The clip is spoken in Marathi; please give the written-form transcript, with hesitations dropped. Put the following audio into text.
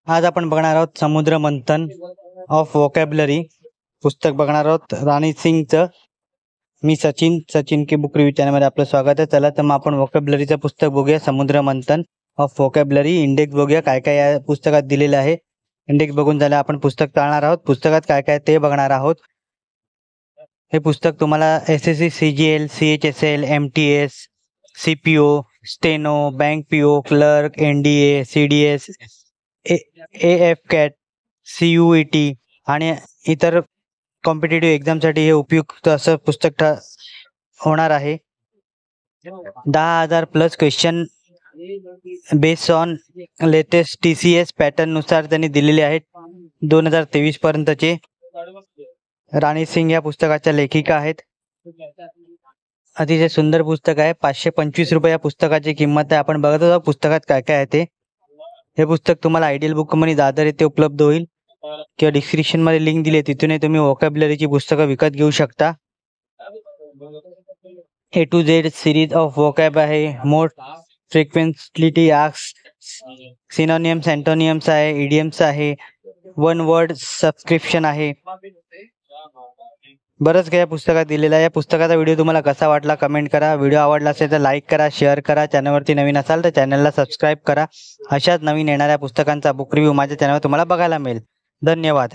आज आपण बघणार आहोत समुद्र मंथन ऑफ वोकॅब्लरी पुस्तक बघणार आहोत राणी सिंगचं। मी सचिन की बुक रिव्ह्यू चॅनलमध्ये आपलं स्वागत आहे। चला तर मग आपण वोकॅब्लरीचं पुस्तक बघूया, समुद्र मंथन ऑफ वोकॅब्लरी। इंडेक्स बघूया काय काय या पुस्तकात दिलेलं आहे। इंडेक्स बघून झालं आपण पुस्तक चालणार आहोत, पुस्तकात काय काय ते बघणार आहोत। हे पुस्तक तुम्हाला SSC CGL CHSL MTS CPO steno bank PO clerk NDA CDS AF cat CUET आणि इतर कॉम्पिटेटिव्ह एक्झामसाठी हे उपयुक्त असं पुस्तक होणार आहे। 10,000 plus question based on latest TCS pattern नुसार त्यांनी दिलेले आहेत 2023 पर्यंतचे। राणी सिंग या पुस्तकाच्या लेखिका आहेत। अतिशय सुंदर पुस्तक आहे। 525 रुपये या पुस्तकाची किंमत आहे। आपण बघत आहोत पुस्तकात काय काय आहे ते। हे पुस्तक तुम्हाला आयडियल बुक कंपनी दादर येथे उपलब्ध होईल किंवा डिस्क्रिप्शन मध्ये लिंक दिली आहे, तिथून तुम्ही वोकॅब्लरीची पुस्तकं विकत घेऊ शकता। A to Z series of vocab आहे। More frequently asked, synonyms antonyms आहे, इडियम्स आहे, वन वर्ड सबस्क्रिप्शन आहे, बरंच काही या पुस्तकात दिलेलं आहे। या पुस्तकाचा व्हिडिओ तुम्हाला कसा वाटला कमेंट करा। व्हिडिओ आवडला असेल तर लाईक करा, शेअर करा। चॅनलवरती नवीन असाल तर चॅनलला सबस्क्राईब करा। अशाच नवीन येणाऱ्या पुस्तकांचा बुक रिव्ह्यू माझ्या चॅनलवर तुम्हाला बघायला मिळेल। धन्यवाद।